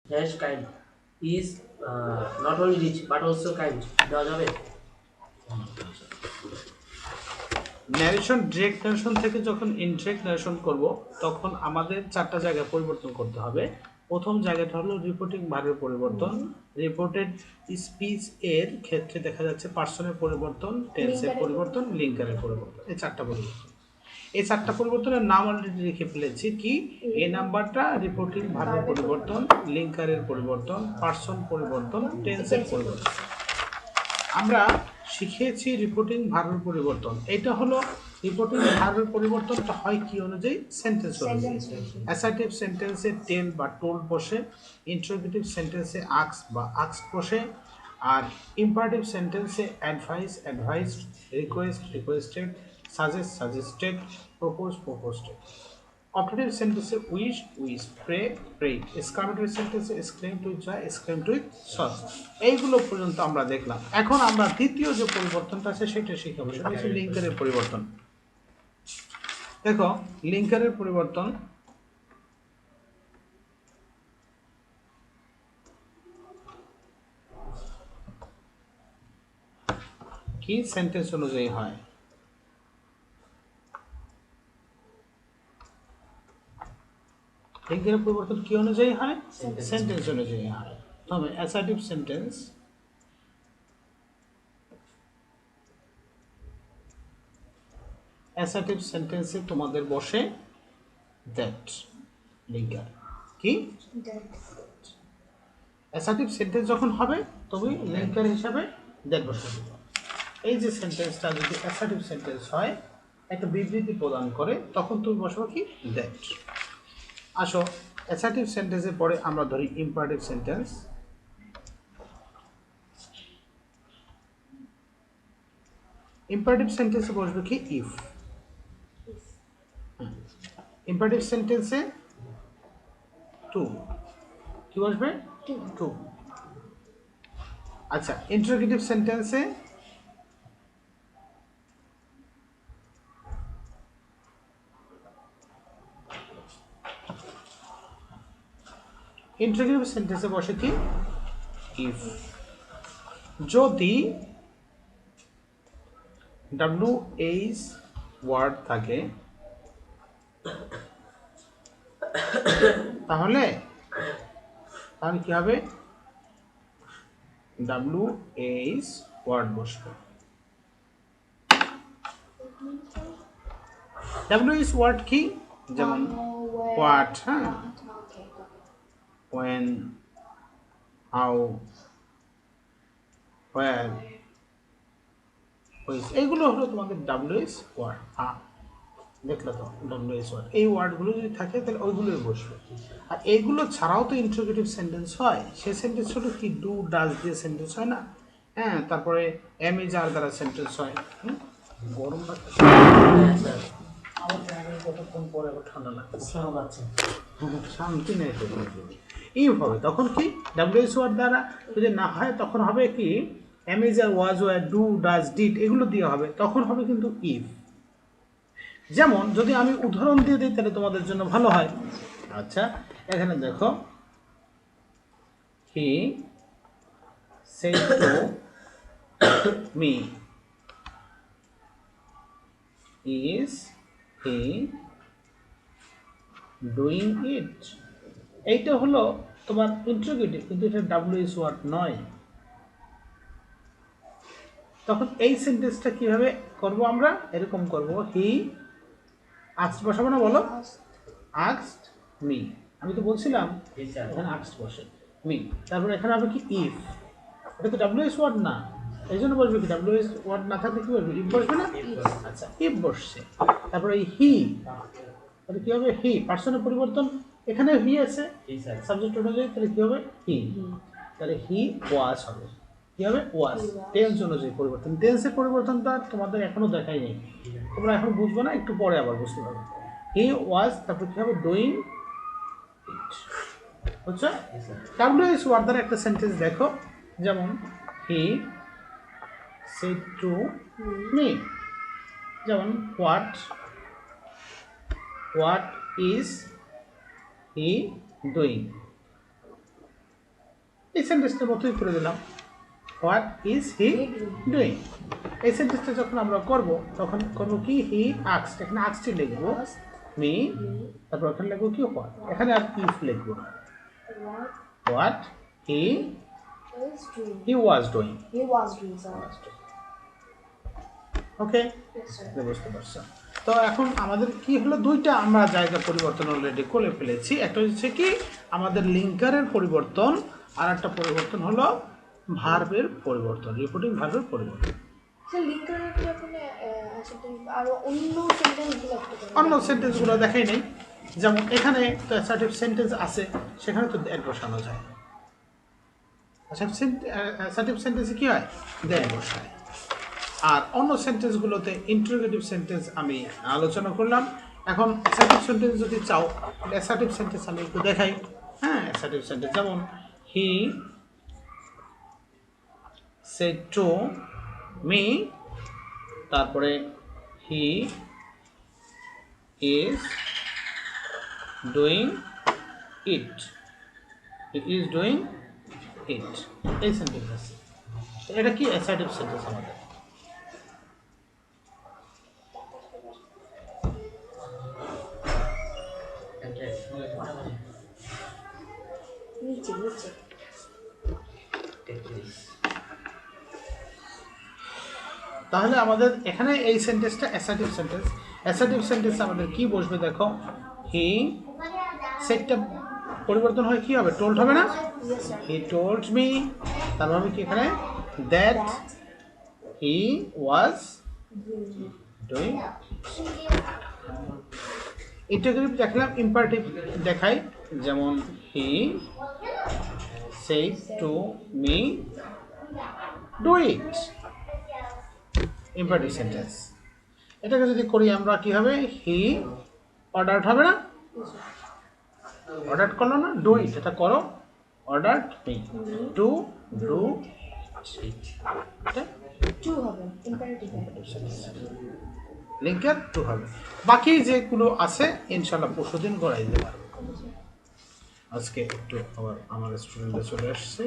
dash kind is not only rich but also kind দেওয়া যাবে। Narration direct narration থেকে যখন ইনডিরেক্ট ন্যারেশন করব তখন আমাদের চারটা জায়গায় পরিবর্তন করতে হবে। প্রথম জায়গাটা হলো রিপোর্টিং ভার্বের পরিবর্তন। রিপোর্টেড স্পিচ এর ক্ষেত্রে দেখা যাচ্ছে পার্সনের পরিবর্তন, টেন্সের পরিবর্তন, লিঙ্কারের পরিবর্তন, এই চারটা পরিবর্তন। এই চারটা পরিবর্তনের নাম অলরেডি লিখে ফেলেছি। কি এ নাম্বারটা রিপোর্টিং ভার্বের পরিবর্তন, লিঙ্কারের পরিবর্তন, পার্সন পরিবর্তন, টেন্সের পরিবর্তন। আমরা শিখেছি রিপোর্টিং ভার্বের পরিবর্তন। এটা হলো রিপোর্টিং ভার্বের পরিবর্তনটা হয় কি অনুযায়ী, সেন্টেন্স অনুযায়ী। অ্যাসার্টিভ সেন্টেন্সে টেল বা টোল্ড বসে, ইন্টারোগেটিভ সেন্টেন্সে আস্ক বা আস্ক বসে, আর ইম্পারেটিভ সেন্টেন্সে advise advised, request requested, suggest suggested, propose proposed. Optative সেন্টেন্সে wish wish, pray prayed, exclamatory সেন্টেন্সে exclaimed with joy exclaimed with sorrow. এইগুলো পর্যন্ত আমরা দেখলাম। এখন আমরা দ্বিতীয় যে পরিবর্তনটা আছে সেটা শিখাবো, সেটা হচ্ছে লিঙ্কারের পরিবর্তন। দেখো লিঙ্কারের পরিবর্তন কি সেন্টেন্স অনুযায়ী হয়। লিঙ্কারের পরিবর্তন কি অনুযায়ী হয়? সেন্টেন্স অনুযায়ী হয়। তবে অ্যাসার্টিভ সেন্টেন্স, অ্যাসার্টিভ সেন্টেন্সে তোমাদের বসে দ্যাট লিঙ্কার। কি অ্যাসার্টিভ সেন্টেন্স যখন হবে তুমি লিঙ্কার হিসাবে দ্যাট বসে দেবে। এই যে সেন্টেন্সটা যদি অ্যাসার্টিভ সেন্টেন্স হয়, একটা বিবৃতি প্রদান করে, তখন তুমি বসবে কি দ্যাট। আসো অ্যাসার্টিভ সেন্টেন্সের পরে আমরা ধরি ইম্পারেটিভ সেন্টেন্স। ইম্পারেটিভ সেন্টেন্সে বসবে কি ইফ। ইম্পারেটিভ সেন্টেন্সে টু, কি বসবে? টু। আচ্ছা ইন্টারোগেটিভ সেন্টেন্সে ইন্টারোগেটিভ সেন্টেন্সে বসে কি ইফ। যদি WH ওয়ার্ড থাকে তাহলে তাহলে কি হবে? WH ওয়ার্ড বসবে। WH ওয়ার্ড কি? যেমন হোয়াট, হ্যাঁ, when, how, where, which, এইগুলো হলো তোমাদের WH ওয়ার্ড। দেখলে তো WH ওয়ার্ড, এই ওয়ার্ডগুলো যদি থাকে তাহলে ওইগুলোই বসবে। আর এইগুলো ছাড়াও তো ইন্টারোগেটিভ সেন্টেন্স হয়। সেই সেন্টেন্স হলো কি ডু ডাজ দিয়ে সেন্টেন্স হয় না, হ্যাঁ, তারপরে এম এ যার দ্বারা সেন্টেন্স হয়। গরম লাগছে আমার কতক্ষণ পরে আবার ঠান্ডা লাগছে, শান্তি নেই তো। এইভাবে তখন কি WH ওয়ার্ড দ্বারা যদি না হয় তখন হবে কি এম এ যার was were do does did এগুলো দিয়ে হবে, তখন হবে কিন্তু ইফ। যেমন যদি আমি উদাহরণ দিয়ে দিই তাহলে তোমাদের জন্য ভালো হয়। আচ্ছা এখানে দেখো, হি said to me, is he doing it? এইটা হলো তোমার ইন্টারোগেটিভ, কিন্তু এটা WH ওয়ার্ড নয়। তখন এই সেন্টেন্সটা কিভাবে করব আমরা? এরকম করব, হি আস্কড বসাবো না, বলো আস্কড মি। আমি তো বলছিলাম এখানে আস্কড বসে মি, তারপর এখানে হবে কি ইফ। এটা তো WH ওয়ার্ড না, এই জন্য বসবে কি WH ওয়ার্ড না থাকলে কি বসবে? ইফ বসবে না? আচ্ছা ইফ বসছে। তারপরে এই হি, তাহলে কি হবে? হি পার্সনের পরিবর্তন, এখানে হি আছে সাবজেক্ট অনুযায়ী, তাহলে কি হবে? হি। তাহলে হি ওয়াজ হবে, কি হবে? ওয়াজ। টেন্স অনুযায়ী পরিবর্তন। টেন্সের পরিবর্তনটা তোমাদের এখনো দেখাই নেই, তোমরা এখন বুঝবো না, একটু পরে আবার বুঝতে পারবে। হি ওয়াজ, তারপর কি হবে? Doing it. বুঝছো? WH ওয়ার্ড দ্বারা একটা সেন্টেন্স দেখো, যেমন হি said to me, যেমন what is he doing? এই সেন্টেন্সটার মতোই করে দিলাম, হোয়াট ইজ হি ডুইং। এই সেন্টেন্সটা যখন আমরা করব তখন করব কি, হি আস্কড, এখানে আস্কড লিখবো মি, তারপর এখানে লিখবো কি হোয়াট, এখানে আর ইফ লিখবো না, what he was doing. He was doing so. Okay, Yes, sir. বুঝতে পারছো? তো এখন আমাদের কি হলো, দুইটা আমরা জায়গা পরিবর্তন অলরেডি করে ফেলেছি। একটা হচ্ছে কি আমাদের লিঙ্কারের পরিবর্তন, আর একটা পরিবর্তন হলো ভার্বের পরিবর্তন, রিপোর্টিং ভার্বের পরিবর্তন। So, linker এর পরে আপনি আসলে আরো অন্য সেন্টেন্সগুলো করতে পারেন। অন্য সেন্টেন্সগুলো দেখাই নেই, যেমন এখানে তো অ্যাসার্টিভ সেন্টেন্স আছে, সেখানে তো দ্যাট বসানো যায়। অ্যাসার্টিভ সেন্টেন্সে কি হয়, দ্যাট বসায়। আর অন্য সেন্টেন্সগুলোতে ইন্টারোগেটিভ সেন্টেন্স আমি আলোচনা করলাম। এখন অ্যাসার্টিভ সেন্টেন্স যদি চাও, অ্যাসার্টিভ সেন্টেন্স আমি একটু দেখাই। হ্যাঁ, অ্যাসার্টিভ সেন্টেন্স যেমন হি সেড টু মি, তারপরে he is doing it, he is doing it, এই সেন্টেন্স আছে। এটা কি অ্যাসার্টিভ সেন্টেন্স আমাদের। নিচে নিচে তাহলে আমাদের এখানে এই সেন্টেন্সটা অ্যাসার্টিভ সেন্টেন্স। অ্যাসার্টিভ সেন্টেন্স আমাদের কি বসবে দেখো, হি সেটটা পরিবর্তন হয়ে কি হবে, টোল্ড হবে না, Yes, sir. He told me, তার মানে কি এখানে that That he was doing doing. Interrogative দেখলাম, ইম্পারেটিভ দেখাই, যেমন he said to me do it, imperative sentence. এটাকে যদি করি আমরা কি হবে, হি অর্ডার হবে না, অর্ডার করলো না, ডু ইট, এটা করো, order me to do to হবে ইম্পারেটিভ লিঙ্কার টু হবে। বাকি যেগুলো আছে ইনশাল্লাহ পরশুদিন করাই দিতে পারবো। আজকে একটু আবার আমার স্টুডেন্টরা চলে আসছে।